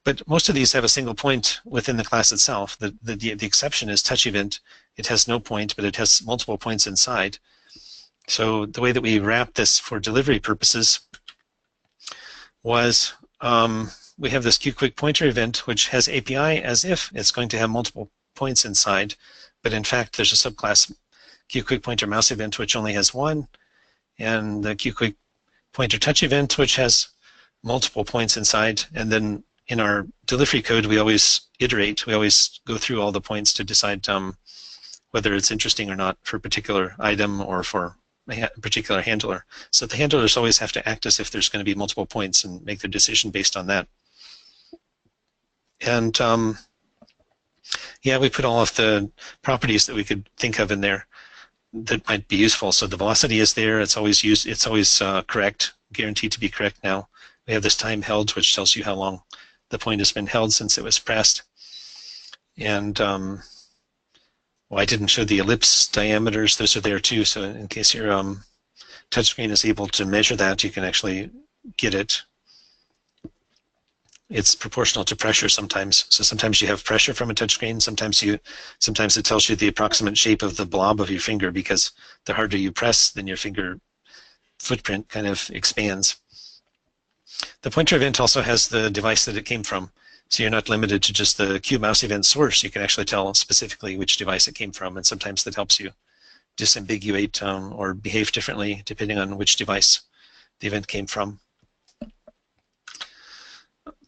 But most of these have a single point within the class itself. The exception is TouchEvent. It has no point, but it has multiple points inside. So the way that we wrap this for delivery purposes was we have this QQuick pointer event, which has API as if it's going to have multiple points inside, but in fact there's a subclass QQuick pointer mouse event which only has one, and the QQuick pointer touch event which has multiple points inside. And then in our delivery code we always iterate, we always go through all the points to decide whether it's interesting or not for a particular item or for a particular handler. So the handlers always have to act as if there's going to be multiple points and make their decision based on that. And yeah, we put all of the properties that we could think of in there that might be useful. So the velocity is there. It's always used. It's always correct, guaranteed to be correct now. We have this time held, which tells you how long the point has been held since it was pressed. And well, I didn't show the ellipse diameters. Those are there too. So in case your touchscreen is able to measure that, you can actually get it. It's proportional to pressure sometimes. So sometimes you have pressure from a touchscreen. Sometimes it tells you the approximate shape of the blob of your finger, because the harder you press, then your finger footprint kind of expands. The pointer event also has the device that it came from. So you're not limited to just the Q mouse event source. You can actually tell specifically which device it came from, and sometimes that helps you disambiguate or behave differently depending on which device the event came from.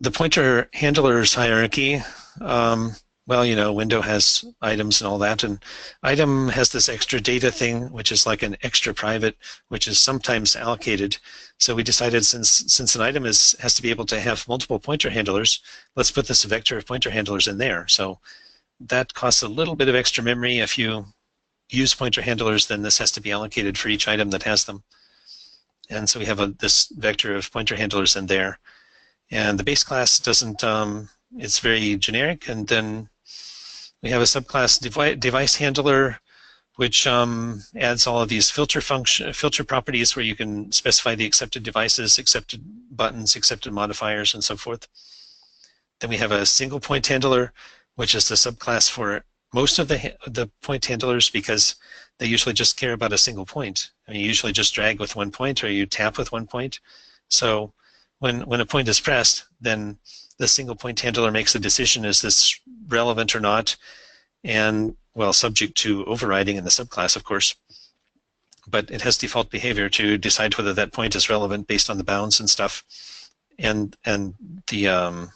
The pointer handlers hierarchy, well, you know, window has items and all that, and item has this extra data thing, which is like an extra private, which is sometimes allocated. So we decided since an item has to be able to have multiple pointer handlers, let's put this vector of pointer handlers in there. So that costs a little bit of extra memory. If you use pointer handlers, then this has to be allocated for each item that has them. And so we have this vector of pointer handlers in there. And the base class doesn't, it's very generic. And then we have a subclass device handler, which adds all of these filter properties where you can specify the accepted devices, accepted buttons, accepted modifiers, and so forth. Then we have a single point handler, which is the subclass for most of the point handlers, because they usually just care about a single point. I mean, you usually just drag with one point or you tap with one point. So when a point is pressed, then the single point handler makes the decision, is this relevant or not? And, well, subject to overriding in the subclass, of course. But it has default behavior to decide whether that point is relevant based on the bounds and stuff and the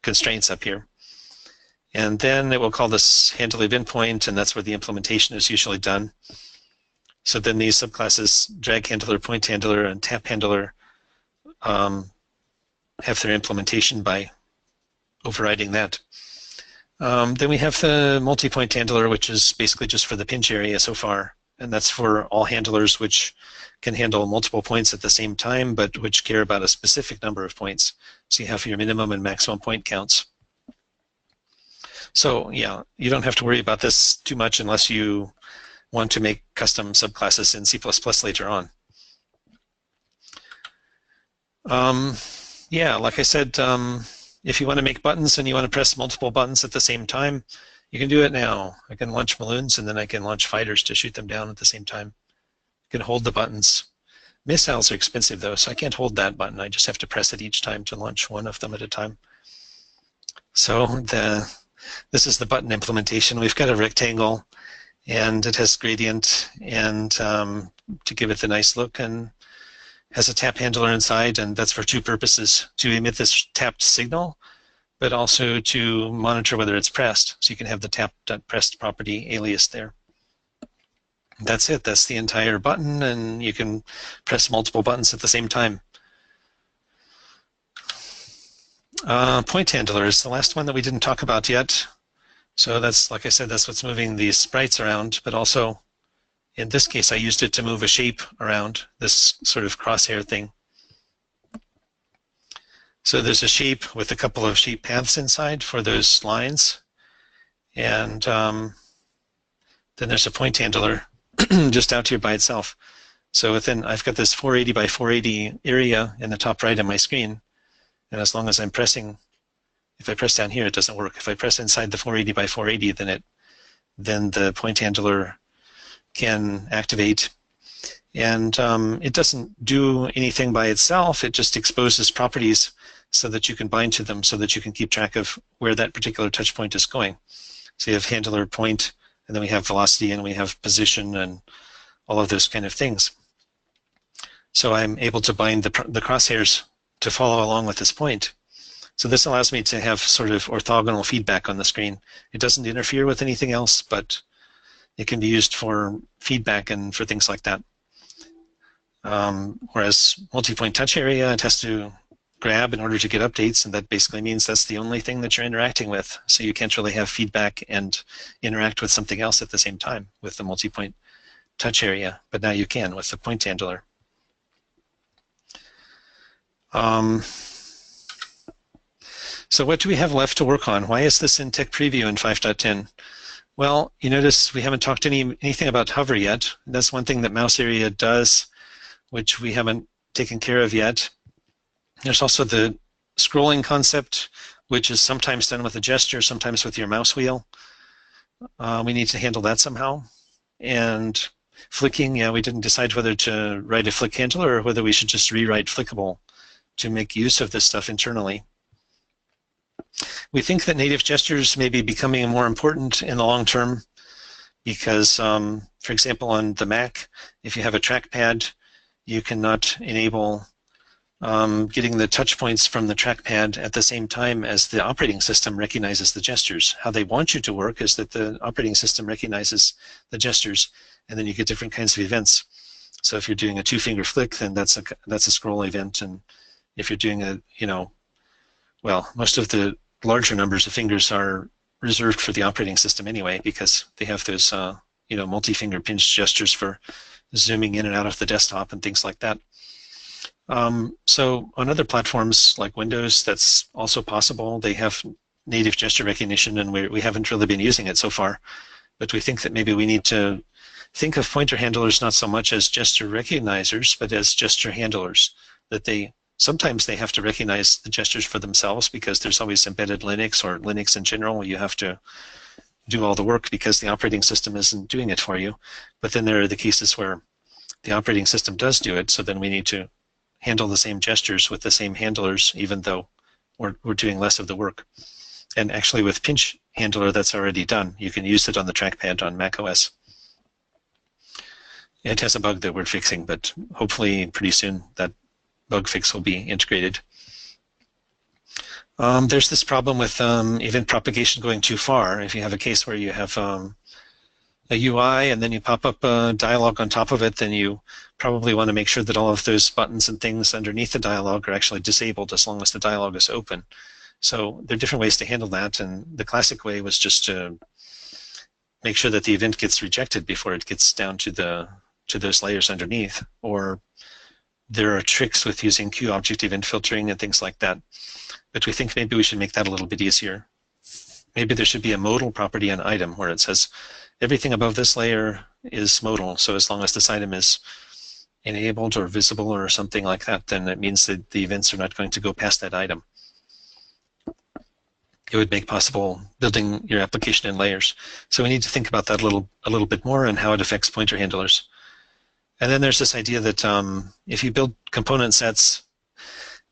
constraints up here. And then it will call this handle event point, and that's where the implementation is usually done. So then these subclasses, DragHandler, PointHandler, and TapHandler, have their implementation by overriding that. Then we have the MultiPointTouch, which is basically just for the pinch area so far, and that's for all handlers which can handle multiple points at the same time, but which care about a specific number of points. So you have your minimum and maximum point counts. So yeah, you don't have to worry about this too much unless you want to make custom subclasses in C++ later on. Yeah, like I said, if you want to make buttons and you want to press multiple buttons at the same time, you can do it now. I can launch balloons and then I can launch fighters to shoot them down at the same time. I can hold the buttons. Missiles are expensive though, so I can't hold that button. I just have to press it each time to launch one of them at a time. So this is the button implementation. We've got a rectangle and it has gradient and to give it the nice look, and has a tap handler inside, and that's for two purposes: to emit this tapped signal, but also to monitor whether it's pressed. So you can have the tap.pressed property alias there. That's it. That's the entire button, and you can press multiple buttons at the same time. PointHandler is the last one that we didn't talk about yet. So that's, like I said, that's what's moving these sprites around, but also in this case, I used it to move a shape around, this sort of crosshair thing. So there's a shape with a couple of shape paths inside for those lines. And then there's a point handler just out here by itself. So within, I've got this 480 by 480 area in the top right of my screen. And as long as I'm pressing If I press down here, it doesn't work. If I press inside the 480 by 480, then the PointHandler can activate. And it doesn't do anything by itself. It just exposes properties so that you can bind to them, so that you can keep track of where that particular touch point is going. So you have handler point, and then we have velocity, and we have position, and all of those kind of things. So I'm able to bind the crosshairs to follow along with this point. So this allows me to have sort of orthogonal feedback on the screen. It doesn't interfere with anything else, but it can be used for feedback and for things like that. Whereas MultiPointTouch Area, it has to grab in order to get updates, and that basically means that's the only thing that you're interacting with. So you can't really have feedback and interact with something else at the same time with the MultiPointTouch Area, but now you can with the PointHandler. So what do we have left to work on? Why is this in Tech Preview in 5.10? Well, you notice we haven't talked anything about hover yet. That's one thing that MouseArea does, which we haven't taken care of yet. There's also the scrolling concept, which is sometimes done with a gesture, sometimes with your mouse wheel. We need to handle that somehow. And flicking, yeah, we didn't decide whether to write a flick handler or whether we should just rewrite Flickable to make use of this stuff internally. We think that native gestures may be becoming more important in the long term because, for example, on the Mac, if you have a trackpad, you cannot enable getting the touch points from the trackpad at the same time as the operating system recognizes the gestures. How they want you to work is that the operating system recognizes the gestures, and then you get different kinds of events. So if you're doing a two-finger flick, then that's a scroll event, and if you're doing a, well, most of the larger numbers of fingers are reserved for the operating system anyway, because they have those, multi-finger pinch gestures for zooming in and out of the desktop and things like that. So on other platforms like Windows, that's also possible. They have native gesture recognition, and we haven't really been using it so far. But we think that maybe we need to think of pointer handlers not so much as gesture recognizers, but as gesture handlers, that sometimes they have to recognize the gestures for themselves because there's always embedded Linux or Linux in general. You have to do all the work because the operating system isn't doing it for you. But then there are the cases where the operating system does do it, so then we need to handle the same gestures with the same handlers, even though we're doing less of the work. And actually with PinchHandler, that's already done. You can use it on the trackpad on macOS. It has a bug that we're fixing, but hopefully pretty soon that bug fix will be integrated. There's this problem with event propagation going too far. If you have a case where you have a UI and then you pop up a dialog on top of it, then you probably want to make sure that all of those buttons and things underneath the dialog are actually disabled as long as the dialog is open. So there are different ways to handle that, and the classic way was just to make sure that the event gets rejected before it gets down to those layers underneath. Or there are tricks with using QObject event filtering and things like that. But we think maybe we should make that a little bit easier. Maybe there should be a modal property on item where it says everything above this layer is modal, so as long as this item is enabled or visible or something like that, then it means that the events are not going to go past that item. It would make possible building your application in layers. So we need to think about that a little bit more and how it affects pointer handlers. And then there's this idea that if you build component sets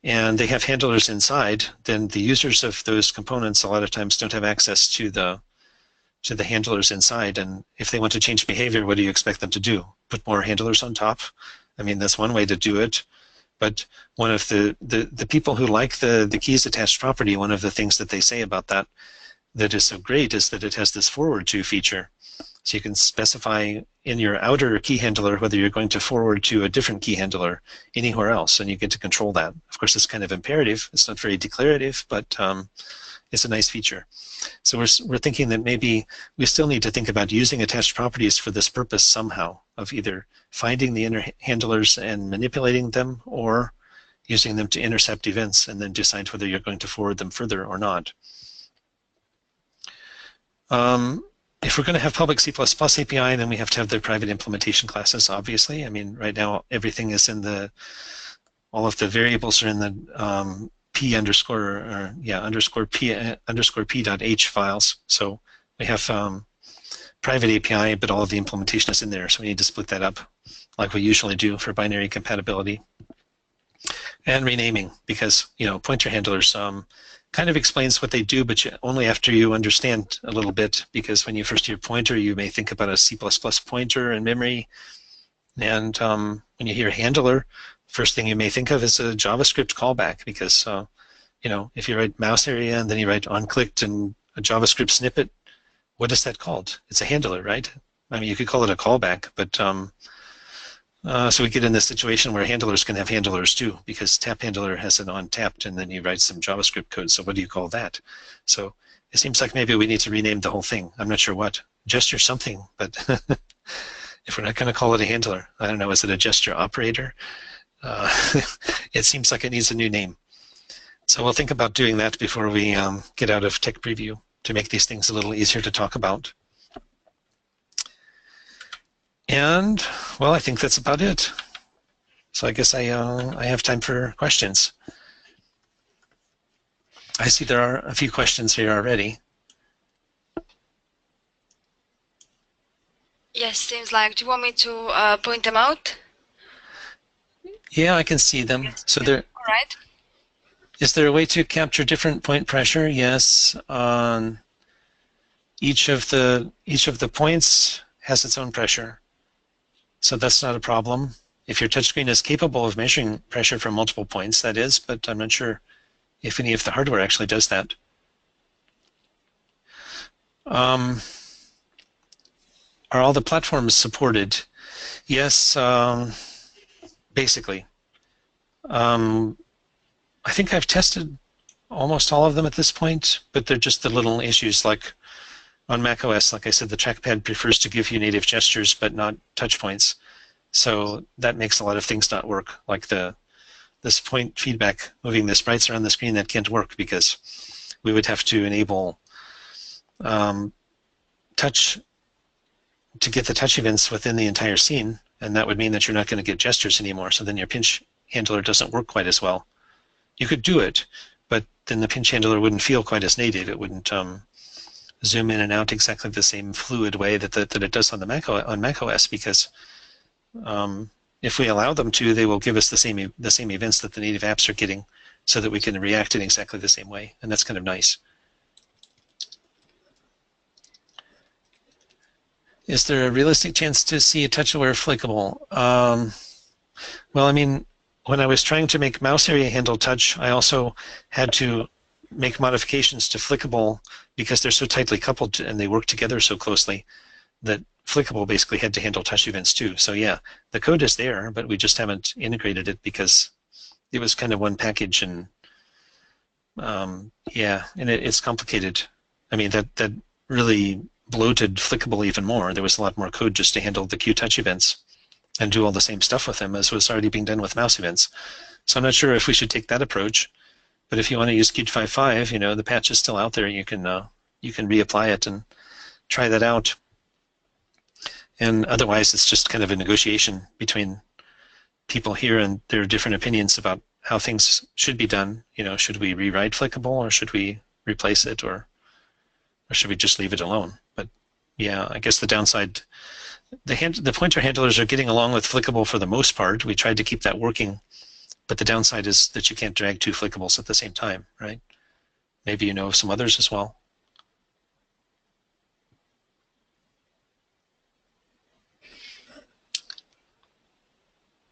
and they have handlers inside, then the users of those components a lot of times don't have access to the handlers inside. And if they want to change behavior, what do you expect them to do? Put more handlers on top? I mean, that's one way to do it. But one of the people who like the keys attached property, one of the things that they say about that is so great is that it has this forward to feature. So you can specify in your outer key handler whether you're going to forward to a different key handler anywhere else, and you get to control that. Of course, it's kind of imperative. It's not very declarative, but it's a nice feature. So we're thinking that maybe we still need to think about using attached properties for this purpose somehow, of either finding the inner handlers and manipulating them, or using them to intercept events and then decide whether you're going to forward them further or not. If we're going to have public C++ API, then we have to have the private implementation classes, obviously. I mean, right now everything is in all of the variables are in the p underscore p.h files. So we have private API, but all of the implementation is in there. So we need to split that up like we usually do for binary compatibility. And renaming, because PointerHandlers kind of explains what they do, but only after you understand a little bit, because when you first hear pointer, you may think about a C++ pointer in memory. And when you hear handler, first thing you may think of is a JavaScript callback, because if you write MouseArea and then you write onClicked and a JavaScript snippet, what is that called? It's a handler, right? I mean, you could call it a callback, but so we get in this situation where handlers can have handlers too, because TapHandler has an onTapped, and then you write some JavaScript code. So what do you call that? So it seems like maybe we need to rename the whole thing. I'm not sure what. Gesture something, but if we're not going to call it a handler, I don't know, is it a gesture operator? It seems like it needs a new name. So we'll think about doing that before we get out of tech preview to make these things a little easier to talk about. And, well, I think that's about it. So I guess I have time for questions. I see there are a few questions here already. Yes, seems like. Do you want me to point them out? Yeah, I can see them. So there. All right. Is there a way to capture different point pressure? Yes. Each of the points has its own pressure. So that's not a problem. If your touchscreen is capable of measuring pressure from multiple points, that is, but I'm not sure if any of the hardware actually does that. Are all the platforms supported? Yes, basically. I think I've tested almost all of them at this point, but they're just the little issues like on macOS, like I said, the trackpad prefers to give you native gestures but not touch points. So that makes a lot of things not work, like this point feedback, moving the sprites around the screen, that can't work because we would have to enable touch to get the touch events within the entire scene, and that would mean that you're not going to get gestures anymore, so then your pinch handler doesn't work quite as well. You could do it, but then the pinch handler wouldn't feel quite as native. It wouldn't zoom in and out exactly the same fluid way that it does on macOS, because if we allow them to, they will give us the same events that the native apps are getting, so that we can react in exactly the same way, and that's kind of nice. Is there a realistic chance to see a touch-aware Flickable? Well, I mean, when I was trying to make MouseArea handle touch, I also had to make modifications to Flickable because they're so tightly coupled and they work together so closely that Flickable basically had to handle touch events too. So yeah, the code is there, but we just haven't integrated it because it was kind of one package, and yeah, and it's complicated. I mean, that really bloated Flickable even more. There was a lot more code just to handle the QTouch events and do all the same stuff with them as was already being done with mouse events. So I'm not sure if we should take that approach. But if you want to use Qt 5.5, the patch is still out there. You can reapply it and try that out. And otherwise, it's just kind of a negotiation between people here and their different opinions about how things should be done. Should we rewrite Flickable, or should we replace it, or should we just leave it alone? But yeah, I guess the downside, the pointer handlers are getting along with Flickable for the most part. We tried to keep that working. But the downside is that you can't drag two Flickables at the same time, right? Maybe you know of some others as well.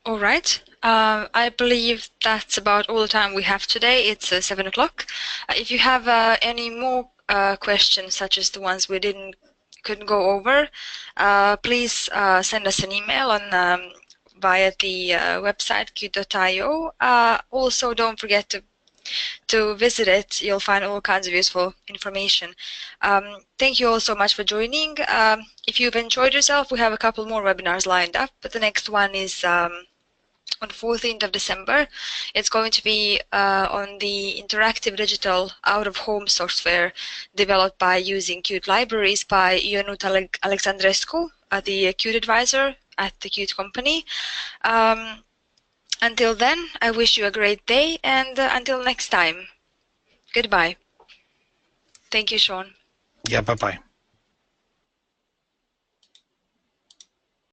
All right. I believe that's about all the time we have today. It's 7 o'clock. If you have any more questions, such as the ones we couldn't go over, please send us an email on via the website qt.io. Also, don't forget to visit it. You'll find all kinds of useful information. Thank you all so much for joining. If you've enjoyed yourself, we have a couple more webinars lined up, but the next one is on 14th of December. It's going to be on the interactive digital out-of-home software developed by using Qt libraries by Ionut Alexandrescu, the Qt advisor at the Qt company. Until then, I wish you a great day, and until next time, goodbye. Thank you, Sean. Yeah, bye-bye.